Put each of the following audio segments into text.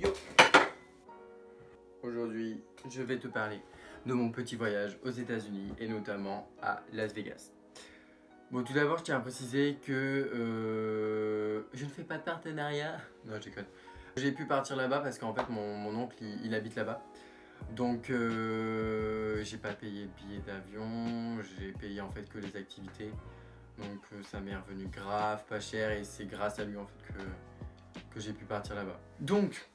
Yo. Aujourd'hui, je vais te parler de mon petit voyage aux États-Unis et notamment à Las Vegas. Bon, tout d'abord, je tiens à préciser que je ne fais pas de partenariat. Non, je déconne. J'ai pu partir là-bas parce qu'en fait, mon oncle, il habite là-bas. Donc, j'ai pas payé le billet d'avion, j'ai payé en fait que les activités. Donc, ça m'est revenu grave, pas cher et c'est grâce à lui en fait que j'ai pu partir là-bas. Donc,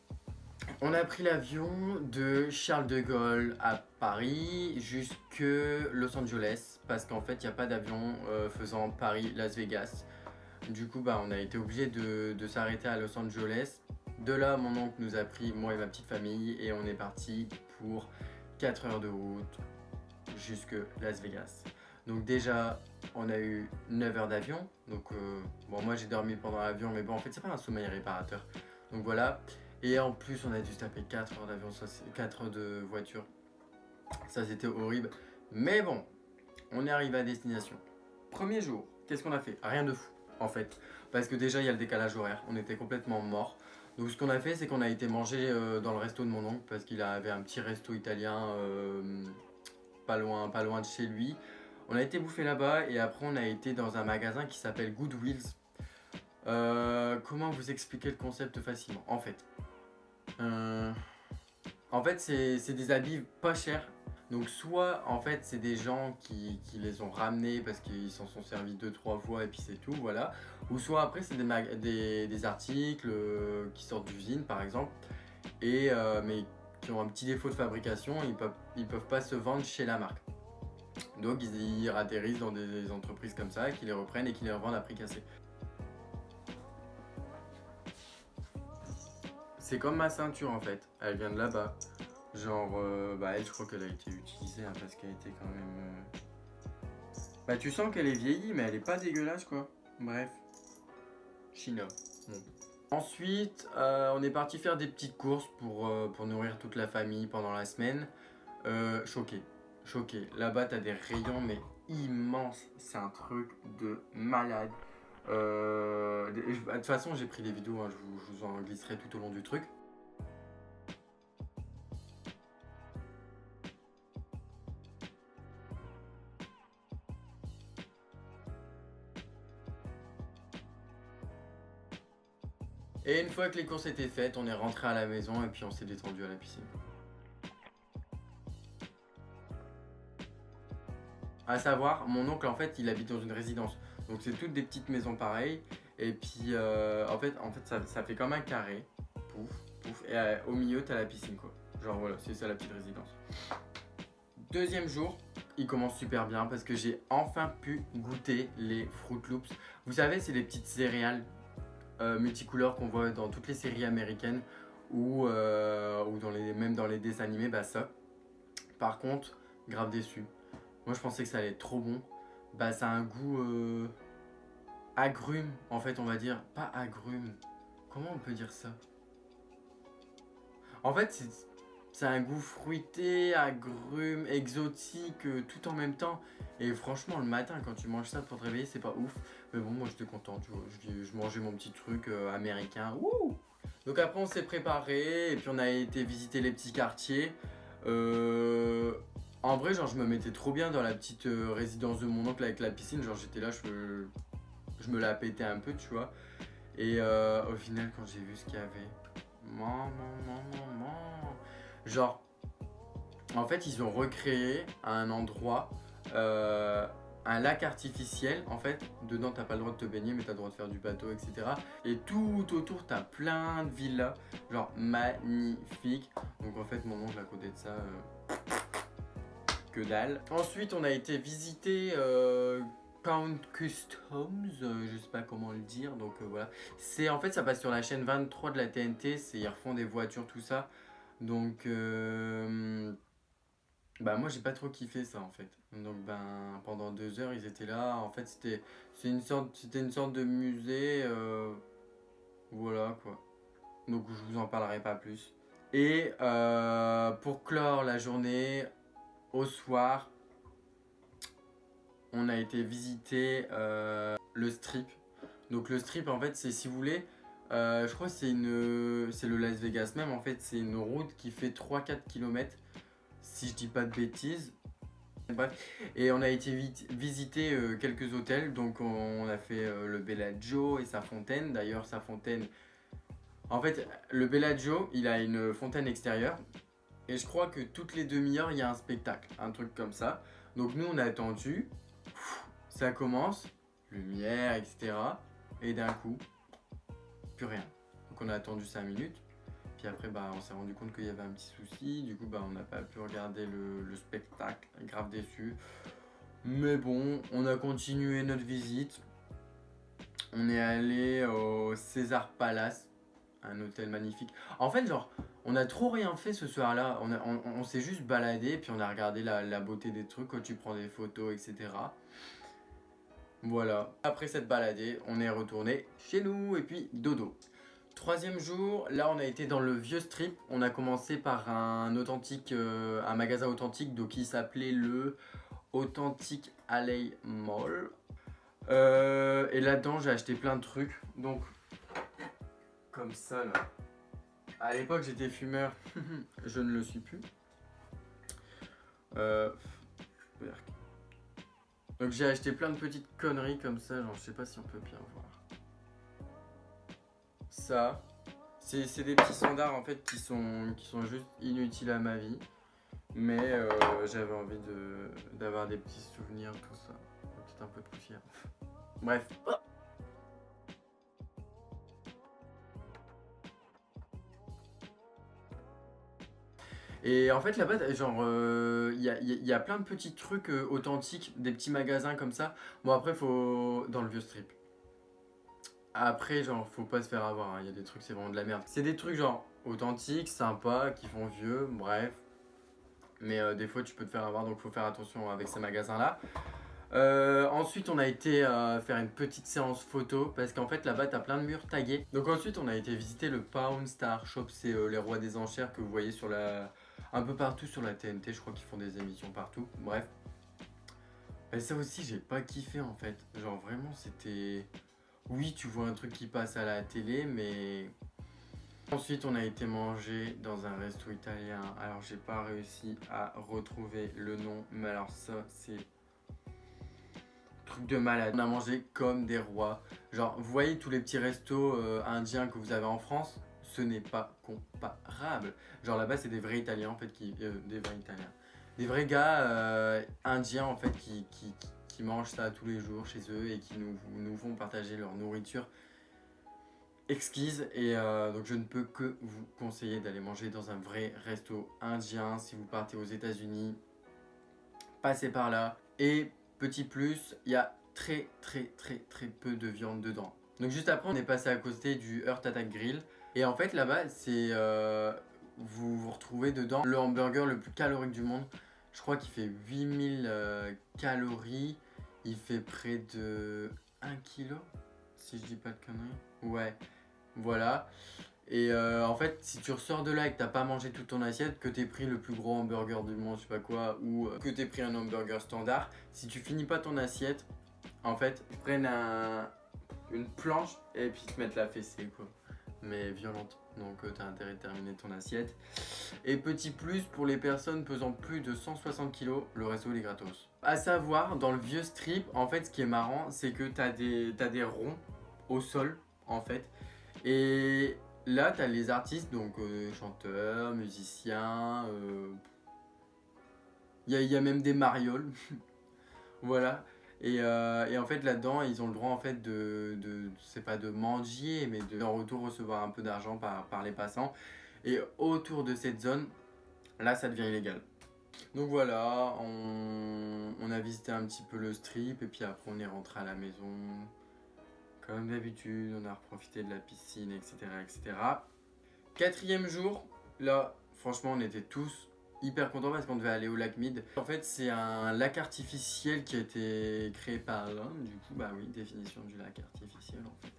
on a pris l'avion de Charles de Gaulle à Paris jusque Los Angeles parce qu'en fait il n'y a pas d'avion faisant Paris-Las Vegas. Du coup on a été obligé de s'arrêter à Los Angeles. De là mon oncle nous a pris, moi et ma petite famille, et on est parti pour 4 heures de route jusque Las Vegas. Donc déjà on a eu 9 heures d'avion. Donc bon, moi j'ai dormi pendant l'avion, mais bon en fait c'est pas un sommeil réparateur. Donc voilà. Et en plus, on a dû se taper 4 heures d'avion, 4 heures de voiture. Ça, c'était horrible. Mais bon, on est arrivé à destination. Premier jour, qu'est-ce qu'on a fait? Rien de fou, en fait. Parce que déjà, il y a le décalage horaire. On était complètement morts. Donc, ce qu'on a fait, c'est qu'on a été manger dans le resto de mon oncle. Parce qu'il avait un petit resto italien pas loin de chez lui. On a été bouffer là-bas. Et après, on a été dans un magasin qui s'appelle Goodwills. Comment vous expliquer le concept facilement? En fait, c'est des habits pas chers. Donc soit en fait c'est des gens qui les ont ramenés parce qu'ils s'en sont servis 2-3 fois et puis c'est tout, voilà. Ou soit après c'est des articles qui sortent d'usine par exemple, et mais qui ont un petit défaut de fabrication, ils peuvent pas se vendre chez la marque. Donc ils atterrissent dans des entreprises comme ça qui les reprennent et qui les revendent à prix cassé. C'est comme ma ceinture en fait, elle vient de là-bas. Genre, elle, je crois qu'elle a été utilisée hein, parce qu'elle était quand même. Bah, tu sens qu'elle est vieillie, mais elle est pas dégueulasse quoi. Bref, China. Bon. Ensuite, on est parti faire des petites courses pour nourrir toute la famille pendant la semaine. Choqué, choqué. Là-bas, t'as des rayons, mais immenses. C'est un truc de malade. De toute façon, j'ai pris des vidéos, hein, je vous en glisserai tout au long du truc. Et une fois que les courses étaient faites, on est rentré à la maison et puis on s'est détendu à la piscine. À savoir, mon oncle en fait, il habite dans une résidence. Donc c'est toutes des petites maisons pareilles. Et puis en fait ça fait comme un carré. Pouf, pouf. Et au milieu, t'as la piscine quoi. Genre voilà, c'est ça la petite résidence. Deuxième jour, il commence super bien parce que j'ai enfin pu goûter les Fruit Loops. Vous savez, c'est les petites céréales multicouleurs qu'on voit dans toutes les séries américaines ou même dans les dessins animés, bah ça. Par contre, grave déçu. Moi je pensais que ça allait être trop bon. Bah ça a un goût agrume en fait, on va dire. Pas agrume. Comment on peut dire ça? En fait c'est un goût fruité, agrume, exotique, tout en même temps. Et franchement, le matin, quand tu manges ça pour te réveiller, c'est pas ouf. Mais bon, moi j'étais content, tu vois. Je mangeais mon petit truc américain. Wouh! Donc après, on s'est préparé et puis on a été visiter les petits quartiers. En vrai, genre, je me mettais trop bien dans la petite résidence de mon oncle avec la piscine. Genre, j'étais là, je me la pétais un peu, tu vois. Et au final, quand j'ai vu ce qu'il y avait, maman. Genre, en fait, ils ont recréé à un endroit un lac artificiel. En fait, dedans, t'as pas le droit de te baigner, mais t'as le droit de faire du bateau, etc. Et tout autour, t'as plein de villas. Genre, magnifique. Donc, en fait, mon oncle, à côté de ça, que dalle. Ensuite, on a été visiter Count Customs, je sais pas comment le dire, donc voilà. C'est en fait ça passe sur la chaîne 23 de la TNT, ils refont des voitures, tout ça. Donc moi j'ai pas trop kiffé ça en fait. Donc pendant 2 heures ils étaient là. En fait c'était une sorte de musée, voilà quoi. Donc je vous en parlerai pas plus. Et pour clore la journée, au soir, on a été visiter le strip. Donc le strip en fait c'est, si vous voulez, Je crois que c'est le Las Vegas même, en fait, c'est une route qui fait 3-4 km, si je dis pas de bêtises. Bref, et on a été visiter quelques hôtels, donc on a fait le Bellagio et sa fontaine. D'ailleurs, sa fontaine, en fait, le Bellagio, il a une fontaine extérieure, et je crois que toutes les demi-heures, il y a un spectacle, un truc comme ça. Donc nous, on a attendu, ça commence, lumière, etc. Et d'un coup, plus rien. Donc on a attendu 5 minutes. Puis après, bah, on s'est rendu compte qu'il y avait un petit souci. Du coup, bah, on n'a pas pu regarder le spectacle. Grave déçu. Mais bon, on a continué notre visite. On est allé au César Palace, un hôtel magnifique. En fait, genre, on a trop rien fait ce soir-là. On s'est juste baladé, puis on a regardé la beauté des trucs quand tu prends des photos, etc. Voilà. Après cette baladée, on est retourné chez nous et puis dodo. Troisième jour, là on a été dans le vieux strip. On a commencé par un magasin authentique, donc il s'appelait le Authentic Alley Mall. Et là-dedans j'ai acheté plein de trucs. Donc comme ça là. À l'époque j'étais fumeur, je ne le suis plus. Donc j'ai acheté plein de petites conneries comme ça, genre je sais pas si on peut bien voir. Ça, c'est des petits standards en fait qui sont juste inutiles à ma vie. Mais j'avais envie d'avoir des petits souvenirs, tout ça. Peut-être un peu de poussière. Bref. Et en fait là-bas, genre, y a plein de petits trucs authentiques, des petits magasins comme ça. Bon après, faut... dans le vieux strip. Après, genre, faut pas se faire avoir, hein. Y a des trucs, c'est vraiment de la merde. C'est des trucs genre authentiques, sympas, qui font vieux, bref. Mais des fois, tu peux te faire avoir, donc faut faire attention avec ces magasins-là. Ensuite, on a été faire une petite séance photo parce qu'en fait là-bas t'as plein de murs tagués. Donc ensuite, on a été visiter le Pawn Star Shop, c'est les rois des enchères que vous voyez un peu partout sur la TNT. Je crois qu'ils font des émissions partout. Bref. Et ça aussi, j'ai pas kiffé en fait. Genre vraiment, c'était. Oui, tu vois un truc qui passe à la télé, mais. Ensuite, on a été manger dans un resto italien. Alors, j'ai pas réussi à retrouver le nom, mais alors ça, c'est truc de malade. On a mangé comme des rois. Genre, vous voyez tous les petits restos indiens que vous avez en France, ce n'est pas comparable. Genre là-bas, c'est des vrais Italiens en fait, des vrais Italiens. Des vrais gars indiens en fait qui mangent ça tous les jours chez eux et qui nous font partager leur nourriture exquise. Et donc je ne peux que vous conseiller d'aller manger dans un vrai resto indien. Si vous partez aux États-Unis, passez par là. Et petit plus, il y a très peu de viande dedans. Donc juste après, on est passé à côté du Heart Attack Grill. Et en fait, là-bas, c'est vous retrouvez dedans le hamburger le plus calorique du monde. Je crois qu'il fait 8000 calories. Il fait près de 1 kg, si je dis pas de conneries. Ouais, voilà. Et en fait, si tu ressors de là et que t'as pas mangé toute ton assiette, que t'aies pris le plus gros hamburger du monde, je sais pas quoi, ou que t'aies pris un hamburger standard, si tu finis pas ton assiette, en fait, ils prennent une planche et puis ils te mettent la fessée, quoi. Mais violente. Donc t'as intérêt de terminer ton assiette. Et petit plus, pour les personnes pesant plus de 160 kg, le resto il est gratos. À savoir, dans le vieux strip, en fait, ce qui est marrant, c'est que t'as des ronds au sol, en fait. Et là, tu as les artistes, donc chanteurs, musiciens, il y a même des marioles, voilà. Et en fait, là-dedans, ils ont le droit en fait c'est pas de mendier, mais de en retour recevoir un peu d'argent par les passants. Et autour de cette zone, là, ça devient illégal. Donc voilà, on a visité un petit peu le strip, et puis après, on est rentré à la maison. Comme d'habitude, on a profité de la piscine, etc., etc. Quatrième jour, là, franchement, on était tous hyper contents parce qu'on devait aller au lac Mead. En fait, c'est un lac artificiel qui a été créé par l'homme. Du coup, bah oui, définition du lac artificiel en fait.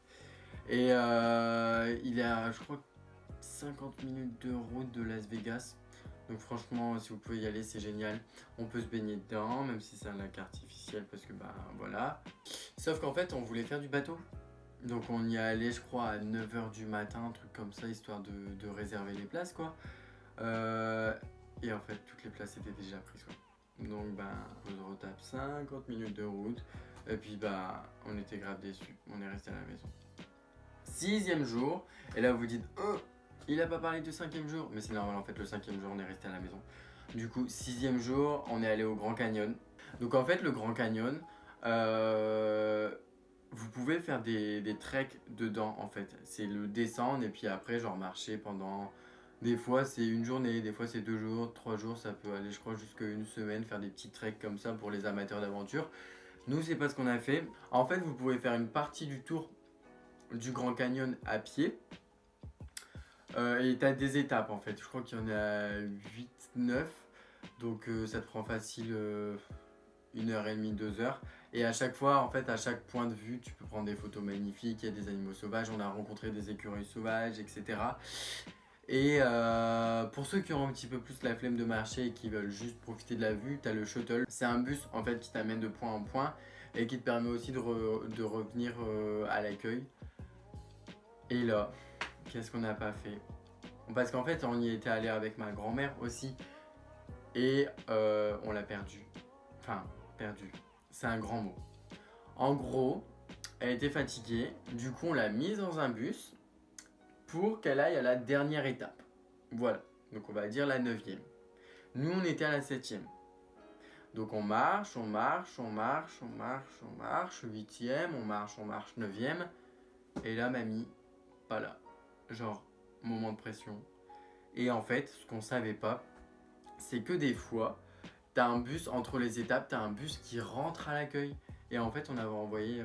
Et il est à, je crois, 50 minutes de route de Las Vegas. Donc franchement, si vous pouvez y aller, c'est génial. On peut se baigner dedans, même si c'est un lac artificiel, parce que bah voilà. Sauf qu'en fait, on voulait faire du bateau. Donc on y est allé je crois à 9h du matin, un truc comme ça, histoire de réserver les places quoi. Et en fait toutes les places étaient déjà prises quoi. Donc ben on retape 50 minutes de route. Et puis bah on était grave déçus, on est resté à la maison. 6e jour, et là vous vous dites oh, il a pas parlé du 5e jour, mais c'est normal en fait, le 5e jour on est resté à la maison. Du coup 6e jour on est allé au Grand Canyon. Donc en fait le Grand Canyon, vous pouvez faire des treks dedans en fait. C'est le descendre et puis après genre marcher pendant... Des fois c'est une journée, des fois c'est 2 jours, 3 jours, ça peut aller je crois jusqu'à une semaine, faire des petits treks comme ça pour les amateurs d'aventure. Nous c'est pas ce qu'on a fait. En fait vous pouvez faire une partie du tour du Grand Canyon à pied. Et t'as des étapes en fait, je crois qu'il y en a 8, 9. Donc ça te prend facile 1h30, 2h. Et à chaque fois, en fait, à chaque point de vue, tu peux prendre des photos magnifiques. Il y a des animaux sauvages, on a rencontré des écureuils sauvages, etc. Et pour ceux qui ont un petit peu plus la flemme de marcher et qui veulent juste profiter de la vue, tu as le shuttle. C'est un bus en fait qui t'amène de point en point et qui te permet aussi de revenir à l'accueil. Et là, qu'est-ce qu'on n'a pas fait? Parce qu'en fait, on y était allé avec ma grand-mère aussi et on l'a perdu. Enfin, perdu. C'est un grand mot. En gros, elle était fatiguée, du coup on l'a mise dans un bus pour qu'elle aille à la dernière étape. Voilà, donc on va dire la 9e. Nous on était à la 7e. Donc on marche, on marche, on marche, on marche, on marche, 8e, on marche, 9e. Et là mamie, pas là. Genre, moment de pression. Et en fait, ce qu'on savait pas, c'est que des fois, t'as un bus entre les étapes, t'as un bus qui rentre à l'accueil. Et en fait, on avait envoyé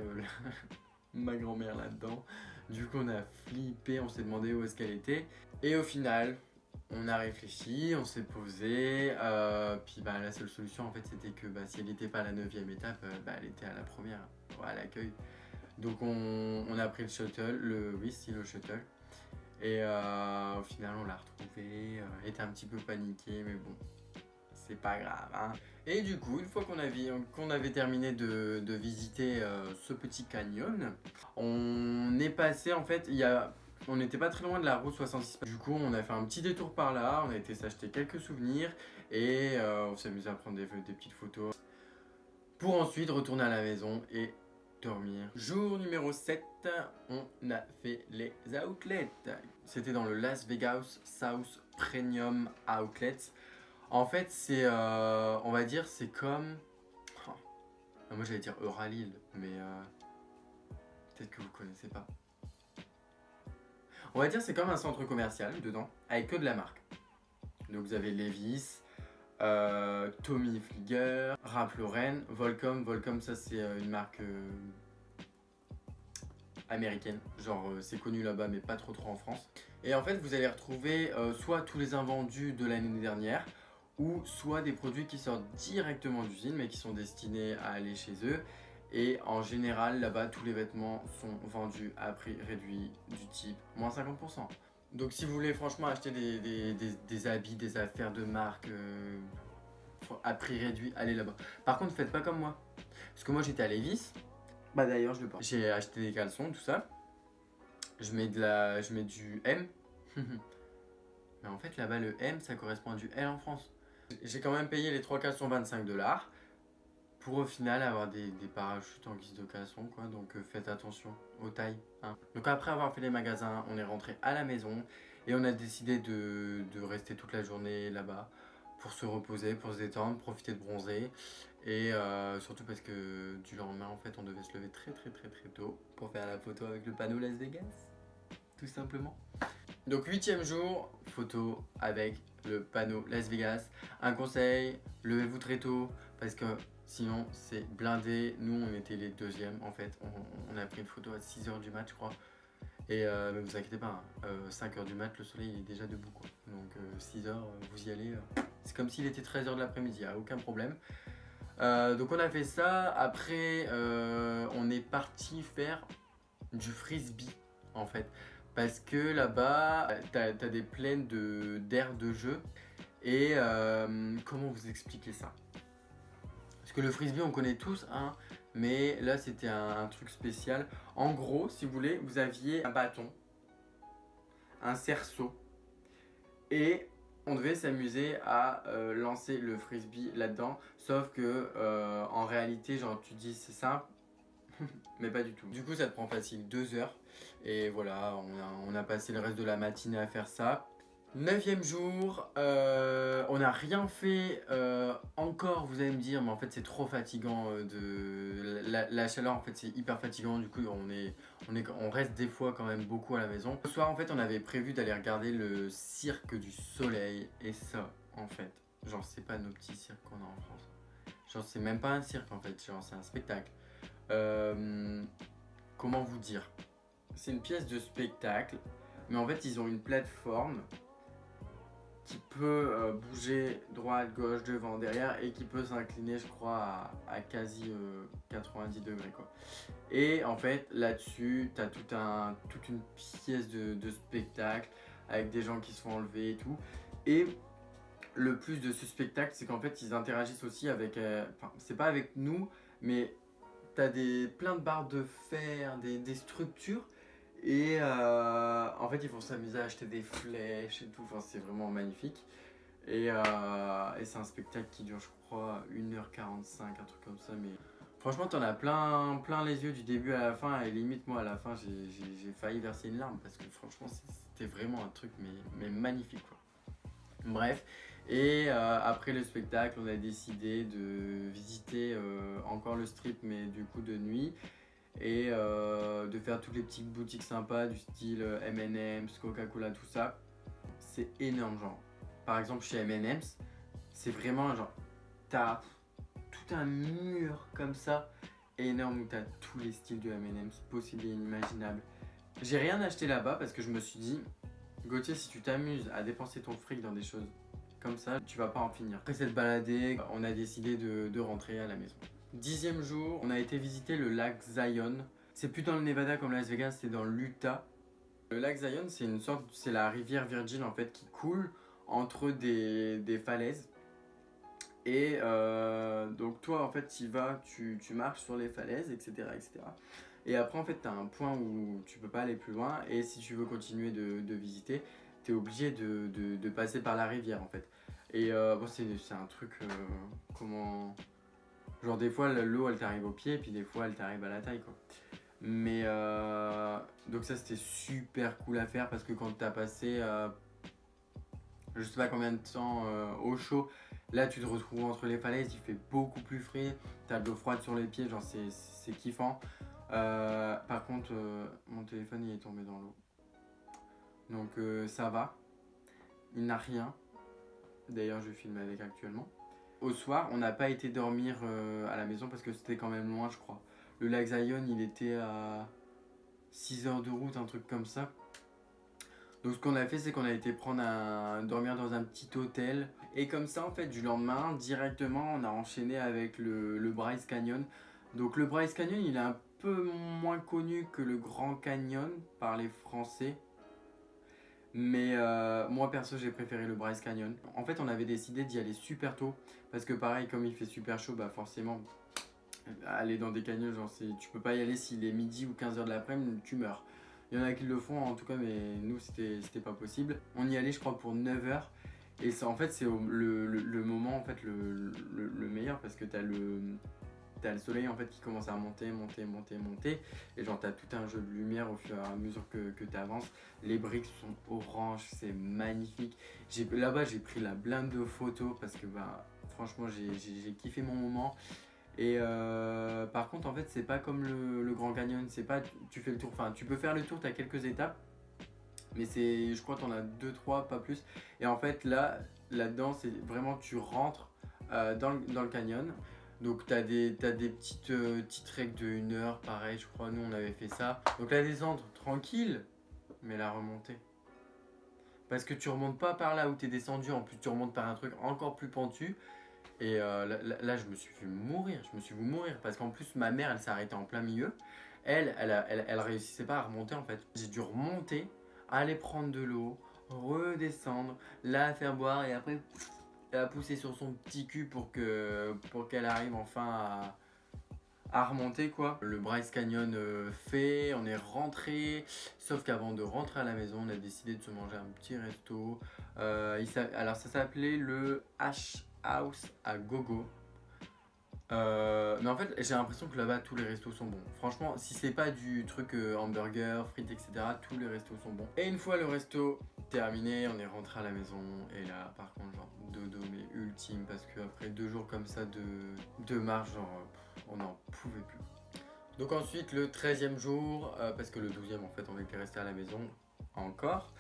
ma grand-mère là-dedans. Du coup, on a flippé, on s'est demandé où est-ce qu'elle était. Et au final, on a réfléchi, on s'est posé. Puis bah, la seule solution, en fait, c'était que bah, si elle n'était pas à la 9e étape, bah, elle était à la première, à l'accueil. Donc on a pris le shuttle, le shuttle. Et au final, on l'a retrouvé. Elle était un petit peu paniquée, mais bon, c'est pas grave. Hein. Et du coup, une fois qu'on avait terminé de visiter ce petit canyon, on est passé en fait, on n'était pas très loin de la route 66. Du coup, on a fait un petit détour par là, on a été s'acheter quelques souvenirs et on s'est amusé à prendre des petites photos pour ensuite retourner à la maison et dormir. Jour numéro 7, on a fait les outlets. C'était dans le Las Vegas South Premium Outlets. En fait, c'est, on va dire, c'est comme... Oh, moi j'allais dire Euralil, mais peut-être que vous connaissez pas. On va dire c'est comme un centre commercial dedans, avec que de la marque. Donc vous avez Levi's, Tommy Hilfiger, Ralph Lauren, Volcom. Volcom, ça c'est une marque américaine. Genre c'est connu là-bas, mais pas trop en France. Et en fait, vous allez retrouver soit tous les invendus de l'année dernière, ou soit des produits qui sortent directement d'usine mais qui sont destinés à aller chez eux. Et en général, là-bas, tous les vêtements sont vendus à prix réduit du type moins 50%. Donc si vous voulez franchement acheter des habits, des affaires de marque à prix réduit, allez là-bas. Par contre, faites pas comme moi. Parce que moi, j'étais à Levi's. Bah d'ailleurs, je le porte. J'ai acheté des caleçons, tout ça. Je mets du M. Mais en fait, là-bas, le M, ça correspond à du L en France. J'ai quand même payé les 3 caleçons 25$ pour au final avoir des parachutes en guise de caleçon quoi. Donc faites attention aux tailles. Hein. Donc après avoir fait les magasins, on est rentré à la maison et on a décidé de rester toute la journée là-bas pour se reposer, pour se détendre, profiter de bronzer. Et surtout parce que du lendemain en fait on devait se lever très tôt pour faire la photo avec le panneau Las Vegas. Tout simplement. Donc 8e jour, photo avec le panneau Las Vegas. Un conseil, levez-vous très tôt parce que sinon c'est blindé. Nous on était les 2e en fait. On a pris une photo à 6h du mat je crois. Et ne vous inquiétez pas, 5h du mat le soleil est déjà debout quoi. Donc 6h vous y allez. C'est comme s'il était 13h de l'après-midi, aucun problème. Donc on a fait ça. Après on est parti faire du frisbee en fait. Parce que là-bas, t'as des plaines d'aires de jeu. Et comment vous expliquer ça? Parce que le frisbee, on connaît tous, hein. Mais là, c'était un truc spécial. En gros, si vous voulez, vous aviez un bâton, un cerceau, et on devait s'amuser à lancer le frisbee là-dedans. Sauf que en réalité, genre tu dis c'est simple, mais pas du tout. Du coup, ça te prend facile 2 heures. Et voilà, on a passé le reste de la matinée à faire ça. 9e jour, on n'a rien fait encore, vous allez me dire, mais en fait c'est trop fatigant. La chaleur, en fait c'est hyper fatigant, du coup on reste des fois quand même beaucoup à la maison. Ce soir en fait on avait prévu d'aller regarder le cirque du soleil, et ça en fait, genre c'est pas nos petits cirques qu'on a en France. Genre c'est même pas un cirque en fait, genre c'est un spectacle. Comment vous dire? C'est une pièce de spectacle, mais en fait ils ont une plateforme qui peut bouger droite, gauche, devant, derrière, et qui peut s'incliner, je crois, à quasi 90 degrés, quoi. Et en fait, là-dessus, tu as toute une pièce de spectacle avec des gens qui se font enlever et tout. Et le plus de ce spectacle, c'est qu'en fait, ils interagissent aussi avec... Enfin, c'est pas avec nous, mais tu as plein de barres de fer, des structures. Et en fait, ils vont s'amuser à acheter des flèches et tout. Enfin, c'est vraiment magnifique. Et c'est un spectacle qui dure, je crois, 1h45, un truc comme ça. Mais franchement, t'en as plein les yeux du début à la fin. Et limite, moi, à la fin, j'ai failli verser une larme. Parce que franchement, c'était vraiment un truc mais magnifique, quoi. Bref. Et après le spectacle, on a décidé de visiter encore le strip, mais du coup de nuit. Et de faire toutes les petites boutiques sympas du style M&M's, Coca-Cola, tout ça. C'est énorme, genre. Par exemple, chez M&M's, c'est vraiment genre, t'as tout un mur comme ça, énorme, où t'as tous les styles de M&M's possibles et inimaginables. J'ai rien acheté là-bas parce que je me suis dit, Gauthier, si tu t'amuses à dépenser ton fric dans des choses comme ça, tu vas pas en finir. Après cette baladée, on a décidé de rentrer à la maison. 10e jour, on a été visiter le lac Zion. C'est plus dans le Nevada comme Las Vegas, c'est dans l'Utah. Le lac Zion, c'est la rivière Virgin en fait qui coule entre des falaises. Et donc toi en fait tu marches sur les falaises, etc. etc. Et après en fait tu as un point où tu peux pas aller plus loin, et si tu veux continuer de visiter, tu es obligé de passer par la rivière en fait. Et bon, c'est un truc, comment... Genre des fois l'eau elle t'arrive aux pieds, puis des fois elle t'arrive à la taille, quoi. Mais donc ça c'était super cool à faire, parce que quand t'as passé je sais pas combien de temps au chaud, là tu te retrouves entre les falaises, il fait beaucoup plus frais, t'as de l'eau froide sur les pieds, genre c'est kiffant. Par contre mon téléphone il est tombé dans l'eau, donc ça va, il n'a rien. D'ailleurs je filme avec actuellement. Au soir on n'a pas été dormir à la maison parce que c'était quand même loin, je crois. Le lac Zion il était à 6 heures de route, un truc comme ça. Donc ce qu'on a fait, c'est qu'on a été dormir dans un petit hôtel. Et comme ça, en fait, du lendemain, directement, on a enchaîné avec le Bryce Canyon. Donc le Bryce Canyon, il est un peu moins connu que le Grand Canyon par les Français. Mais moi, perso, j'ai préféré le Bryce Canyon. En fait, on avait décidé d'y aller super tôt. Parce que pareil, comme il fait super chaud, bah forcément, aller dans des canyons, genre, tu peux pas y aller s'il est midi ou 15h de l'après-midi, tu meurs. Il y en a qui le font en tout cas, mais nous c'était pas possible. On y allait, je crois, pour 9h. Et ça, en fait, c'est le moment en fait, le meilleur, parce que t'as le soleil en fait qui commence à monter. Et genre t'as tout un jeu de lumière au fur et à mesure que tu avances. Les briques sont oranges, c'est magnifique. Là-bas j'ai pris la blinde de photos parce que bah, franchement j'ai kiffé mon moment. Et par contre en fait c'est pas comme le Grand Canyon, c'est pas tu fais le tour, enfin tu peux faire le tour, t'as quelques étapes, mais je crois que t'en as 2-3, pas plus. Et en fait là-dedans c'est vraiment tu rentres dans le canyon. Donc t'as des petites règles de 1 heure, pareil je crois, nous on avait fait ça. Donc la descente tranquille, mais la remontée, parce que tu remontes pas par là où t'es descendu, en plus tu remontes par un truc encore plus pentu. Et là, je me suis vu mourir, parce qu'en plus ma mère elle s'est arrêtée en plein milieu. Elle réussissait pas à remonter en fait. J'ai dû remonter, aller prendre de l'eau, redescendre, la faire boire, et après la pousser sur son petit cul pour qu'elle arrive enfin à remonter quoi. Le Bryce Canyon fait, on est rentré, sauf qu'avant de rentrer à la maison, on a décidé de se manger un petit resto. Alors ça s'appelait le Hash House à Gogo. Mais en fait, j'ai l'impression que là-bas, tous les restos sont bons. Franchement, si c'est pas du truc hamburger, frites, etc., tous les restos sont bons. Et une fois le resto terminé, on est rentré à la maison. Et là, par contre, genre, dodo, mais ultime, parce qu'après 2 jours comme ça de marche, genre, on n'en pouvait plus. Donc ensuite, le 13e jour, parce que le 12e, en fait, on était resté à la maison encore.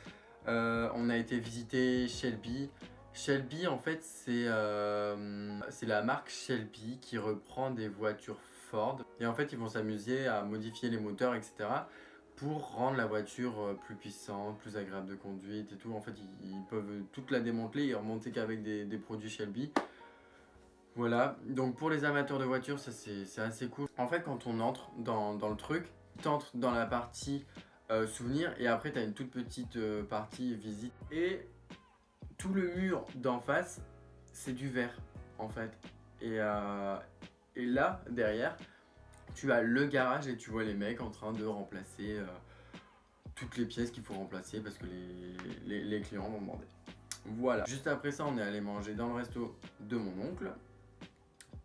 On a été visiter Shelby. Shelby, en fait, c'est la marque Shelby qui reprend des voitures Ford. Et en fait, ils vont s'amuser à modifier les moteurs, etc. pour rendre la voiture plus puissante, plus agréable de conduite et tout. En fait, ils peuvent toute la démanteler et remonter qu'avec des produits Shelby. Voilà, donc pour les amateurs de voitures, ça c'est assez cool. En fait, quand on entre dans le truc, tu entres dans la partie souvenirs et après tu as une toute petite partie visite. Et tout le mur d'en face, c'est du verre en fait. Et là, derrière, tu as le garage et tu vois les mecs en train de remplacer toutes les pièces qu'il faut remplacer parce que les clients vont demander. Voilà. Juste après ça, on est allé manger dans le resto de mon oncle.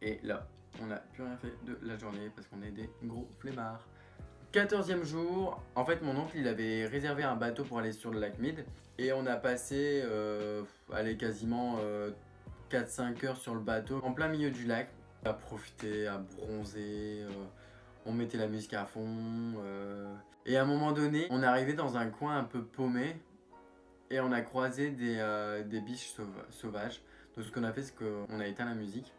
Et là, on n'a plus rien fait de la journée parce qu'on est des gros flemmards. 14e jour, en fait mon oncle il avait réservé un bateau pour aller sur le lac Mead. Et on a passé quasiment 4-5 heures sur le bateau, en plein milieu du lac. À profiter, à bronzer, on mettait la musique à fond. Et à un moment donné, on est arrivé dans un coin un peu paumé. Et on a croisé des biches sauvages. Donc ce qu'on a fait, c'est qu'on a éteint la musique.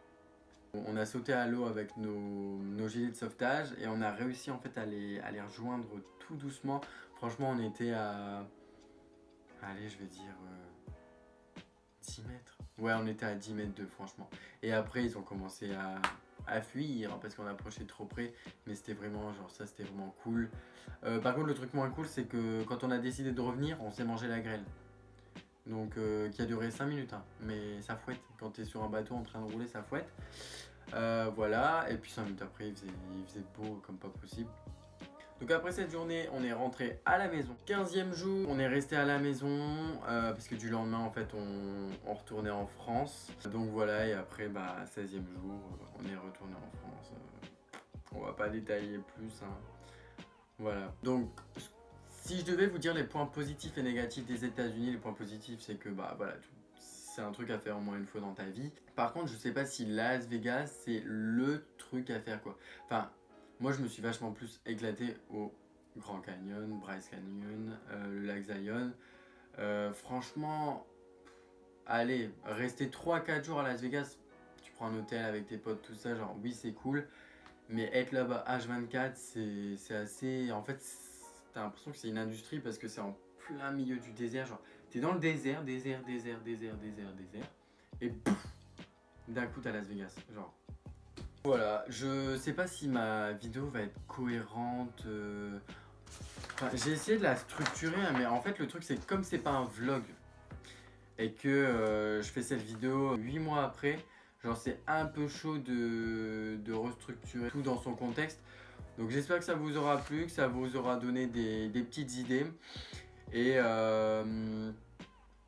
On a sauté à l'eau avec nos gilets de sauvetage et on a réussi en fait à les rejoindre tout doucement. Franchement, on était à, allez, je vais dire 10 mètres. Ouais, on était à 10 mètres d'eux, franchement. Et après, ils ont commencé à fuir parce qu'on approchait trop près. Mais c'était vraiment, genre ça, c'était vraiment cool. Par contre, le truc moins cool, c'est que quand on a décidé de revenir, on s'est mangé la grêle. Donc qui a duré 5 minutes, hein. Mais ça fouette. Quand tu es sur un bateau en train de rouler, ça fouette. Voilà, et puis 5 minutes après, il faisait beau comme pas possible. Donc après cette journée, on est rentré à la maison. 15e jour, on est resté à la maison parce que du lendemain, en fait, on retournait en France. Donc voilà, et après, 16e jour, on est retourné en France. On va pas détailler plus, hein. Voilà. Donc, si je devais vous dire les points positifs et négatifs des États-Unis, les points positifs, c'est que voilà, c'est un truc à faire au moins une fois dans ta vie. Par contre, je sais pas si Las Vegas, c'est le truc à faire quoi. Enfin, moi je me suis vachement plus éclaté au Grand Canyon, Bryce Canyon, le lac Zion. Franchement, allez, rester 3-4 jours à Las Vegas, tu prends un hôtel avec tes potes, tout ça, genre oui c'est cool. Mais être là-bas H24, c'est assez... En fait, t'as l'impression que c'est une industrie parce que c'est en plein milieu du désert. Genre, t'es dans le désert. Et pouf, d'un coup, t'as Las Vegas. Genre, voilà. Je sais pas si ma vidéo va être cohérente. Enfin, j'ai essayé de la structurer, hein, mais en fait, le truc, c'est que comme c'est pas un vlog et que je fais cette vidéo 8 mois après, genre c'est un peu chaud de restructurer tout dans son contexte. Donc j'espère que ça vous aura plu, que ça vous aura donné des petites idées. Et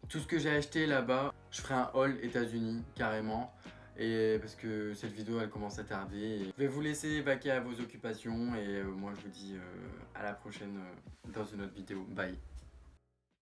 tout ce que j'ai acheté là-bas, je ferai un haul États-Unis carrément. Et parce que cette vidéo elle commence à tarder. Je vais vous laisser vaquer à vos occupations et moi je vous dis à la prochaine dans une autre vidéo. Bye.